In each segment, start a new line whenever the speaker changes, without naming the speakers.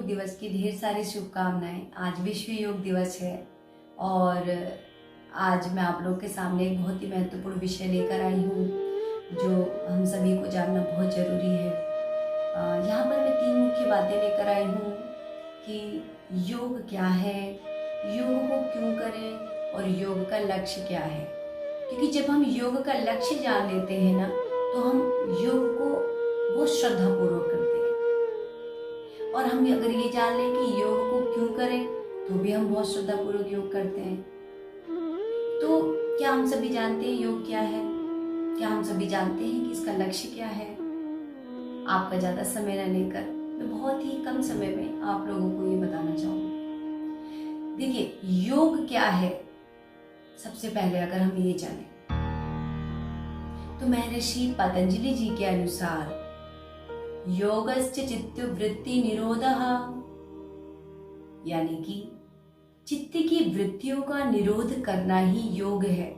योग दिवस की ढेर सारी शुभकामनाएं। आज विश्व योग दिवस है और आज मैं आप लोग के सामने एक बहुत ही महत्वपूर्ण विषय लेकर आई हूँ जो हम सभी को जानना बहुत ज़रूरी है। यहाँ पर मैं 3 मुख्य बातें लेकर आई हूँ कि योग क्या है, योग को क्यों करें और योग का लक्ष्य क्या है। क्योंकि जब हम योग का लक्ष्य जान लेते हैं ना, तो हम योग को बहुत श्रद्धापूर्वक करते हैं। और हम अगर ये जान लें कि योग को क्यों करें, तो भी हम बहुत श्रद्धापूर्वक योग करते हैं। तो क्या हम सभी जानते हैं योग क्या है? क्या हम सभी जानते हैं कि इसका लक्ष्य क्या है? आपका ज़्यादा समय न लेकर मैं बहुत ही कम समय में आप लोगों को ये बताना चाहूँगी। देखिए, योग क्या है, सबसे पहले अगर हम ये जानें तो महर्षि पतंजलि जी के अनुसार योगश्च चित्तवृत्ति निरोधः, यानी कि चित्त की वृत्तियों का निरोध करना ही योग है।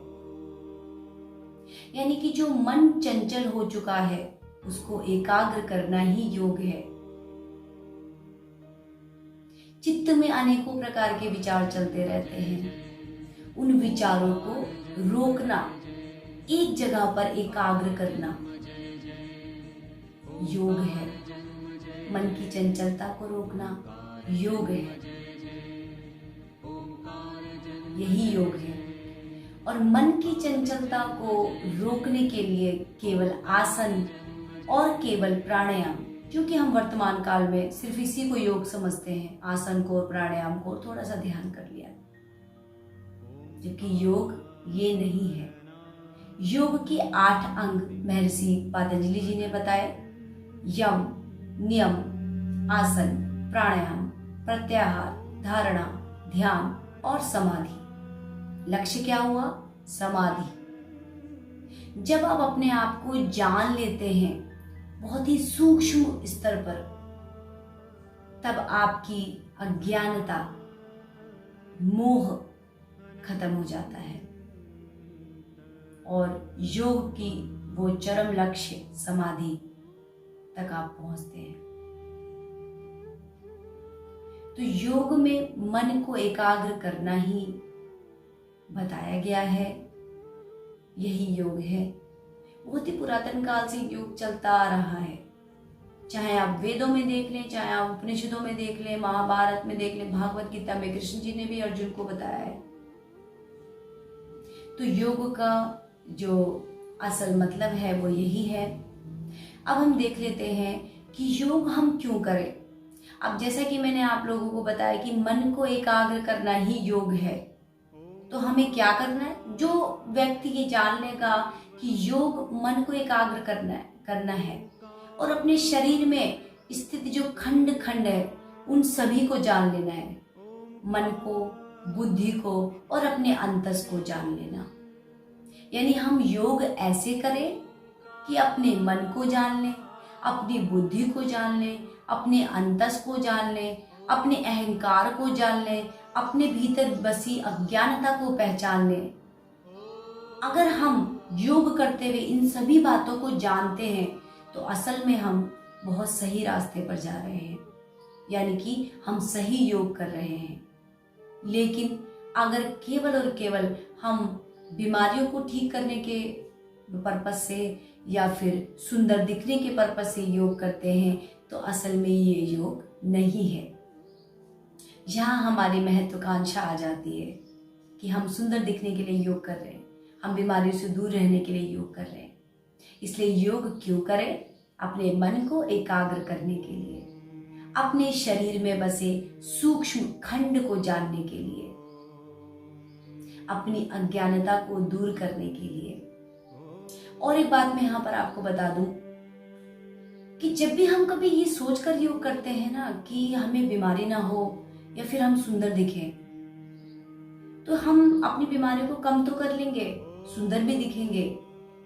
यानी कि जो मन चंचल हो चुका है उसको एकाग्र करना ही योग है। चित्त में अनेकों प्रकार के विचार चलते रहते हैं, उन विचारों को रोकना, एक जगह पर एकाग्र करना योग है। मन की चंचलता को रोकना योग है, यही योग है। और मन की चंचलता को रोकने के लिए केवल आसन और केवल प्राणायाम, क्योंकि हम वर्तमान काल में सिर्फ इसी को योग समझते हैं, आसन को और प्राणायाम को थोड़ा सा ध्यान कर लिया, जबकि योग ये नहीं है। योग के 8 अंग महर्षि पतंजलि जी ने बताए: यम, नियम, आसन, प्राणायाम, प्रत्याहार, धारणा, ध्यान और समाधि। लक्ष्य क्या हुआ? समाधि। जब आप अपने आप को जान लेते हैं बहुत ही सूक्ष्म स्तर पर, तब आपकी अज्ञानता, मोह खत्म हो जाता है और योग की वो चरम लक्ष्य समाधि तक आप पहुंचते हैं। तो योग में मन को एकाग्र करना ही बताया गया है, यही योग है। बहुत ही पुरातन काल से योग चलता आ रहा है। चाहे आप वेदों में देख लें, चाहे आप उपनिषदों में देख लें, महाभारत में देख लें, भागवत गीता में कृष्ण जी ने भी अर्जुन को बताया है। तो योग का जो असल मतलब है वो यही है। अब हम देख लेते हैं कि योग हम क्यों करें। अब जैसा कि मैंने आप लोगों को बताया कि मन को एकाग्र करना ही योग है, तो हमें क्या करना है? जो व्यक्ति ये जान लेगा कि योग मन को एकाग्र करना है और अपने शरीर में स्थित जो खंड खंड है उन सभी को जान लेना है, मन को, बुद्धि को और अपने अंतस को जान लेना। यानी हम योग ऐसे करें कि अपने मन को जान लें, अपनी बुद्धि को जान लें, अपने अंतस को जान लें, अपने अहंकार को जान लें, अपने भीतर बसी अज्ञानता को पहचान लें। अगर हम योग करते हुए इन सभी बातों को जानते हैं तो असल में हम बहुत सही रास्ते पर जा रहे हैं, यानी कि हम सही योग कर रहे हैं। लेकिन अगर केवल और केवल हम बीमारियों को ठीक करने के पर्पस से या फिर सुंदर दिखने के पर्पस से योग करते हैं तो असल में ये योग नहीं है। यहाँ हमारी महत्वाकांक्षा आ जाती है कि हम सुंदर दिखने के लिए योग कर रहे हैं, हम बीमारियों से दूर रहने के लिए योग कर रहे हैं। इसलिए योग क्यों करें? अपने मन को एकाग्र करने के लिए, अपने शरीर में बसे सूक्ष्म खंड को जानने के लिए, अपनी अज्ञानता को दूर करने के लिए। और एक बात मैं यहाँ पर आपको बता दूं कि जब भी हम कभी ये सोचकर योग करते हैं ना कि हमें बीमारी ना हो या फिर हम सुंदर दिखें, तो हम अपनी बीमारी को कम तो कर लेंगे, सुंदर भी दिखेंगे।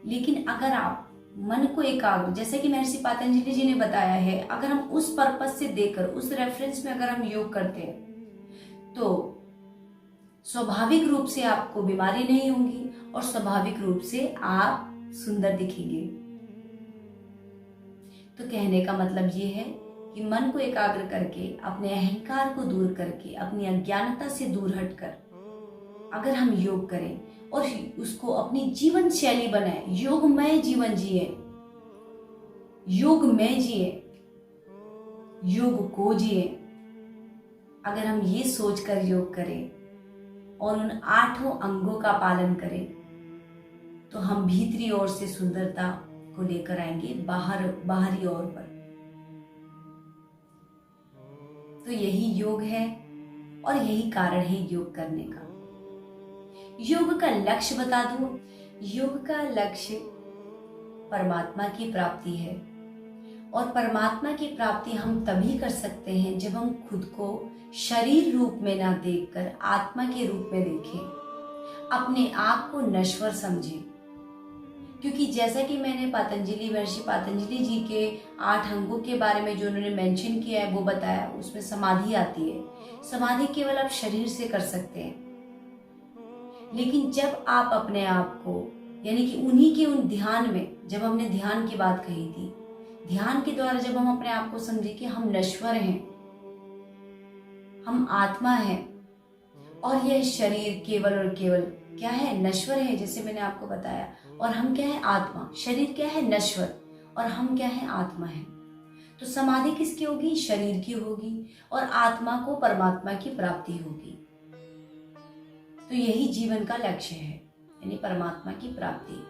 लेकिन अगर आप मन को एकाग्र, जैसे कि महर्षि पतंजलि जी ने बताया है, अगर हम उस पर्पस से देकर, उस रेफरेंस में अगर हम योग करते हैं तो स्वाभाविक रूप से आपको बीमारी नहीं होगी और स्वाभाविक रूप से आप सुंदर दिखेंगे। तो कहने का मतलब ये है कि मन को एकाग्र करके, अपने अहंकार को दूर करके, अपनी अज्ञानता से दूर हटकर अगर हम योग करें और उसको अपनी जीवन शैली बनाए, योगमय जीवन जिए, योग में जिए, योग को जिए, अगर हम ये सोचकर योग करें और उन 8 अंगों का पालन करें तो हम भीतरी ओर से सुंदरता को लेकर आएंगे बाहरी ओर पर। तो यही योग है और यही कारण है योग करने का। योग का लक्ष्य बता दूं, योग का लक्ष्य परमात्मा की प्राप्ति है और परमात्मा की प्राप्ति हम तभी कर सकते हैं जब हम खुद को शरीर रूप में ना देखकर आत्मा के रूप में देखें, अपने आप को नश्वर समझें। क्योंकि जैसा कि मैंने महर्षि पतंजलि जी के 8 अंगों के बारे में जो उन्होंने मेंशन किया है वो बताया, उसमें समाधि आती है। समाधि केवल आप शरीर से कर सकते हैं, लेकिन जब आप अपने आप को, यानी कि उन्हीं के उन ध्यान में, जब हमने ध्यान की बात कही थी, ध्यान के द्वारा जब हम अपने आप को समझे कि हम नश्वर हैं, हम आत्मा हैं और यह शरीर केवल और केवल क्या है, नश्वर है, जैसे मैंने आपको बताया, और हम क्या है, आत्मा। शरीर क्या है, नश्वर, और हम क्या है, आत्मा है। तो समाधि किसकी होगी, शरीर की होगी, और आत्मा को परमात्मा की प्राप्ति होगी। तो यही जीवन का लक्ष्य है, यानी परमात्मा की प्राप्ति,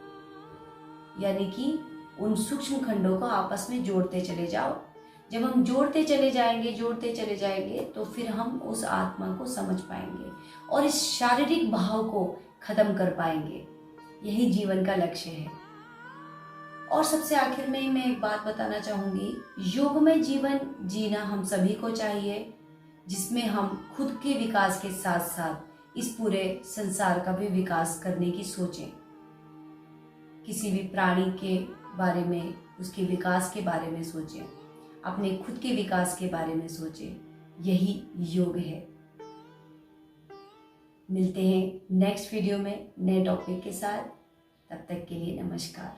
यानी कि उन सूक्ष्म खंडों को आपस में जोड़ते चले जाओ। जब हम जोड़ते चले जाएंगे तो फिर हम उस आत्मा को समझ पाएंगे और इस शारीरिक भाव को खत्म कर पाएंगे। यही जीवन का लक्ष्य है। और सबसे आखिर में मैं एक बात बताना चाहूंगी, योग में जीवन जीना हम सभी को चाहिए, जिसमें हम खुद के विकास के साथ साथ इस पूरे संसार का भी विकास करने की सोचें। किसी भी प्राणी के बारे में, उसके विकास के बारे में सोचें, अपने खुद के विकास के बारे में सोचें। यही योग है। मिलते हैं नेक्स्ट वीडियो में नए टॉपिक के साथ। तब तक के लिए नमस्कार।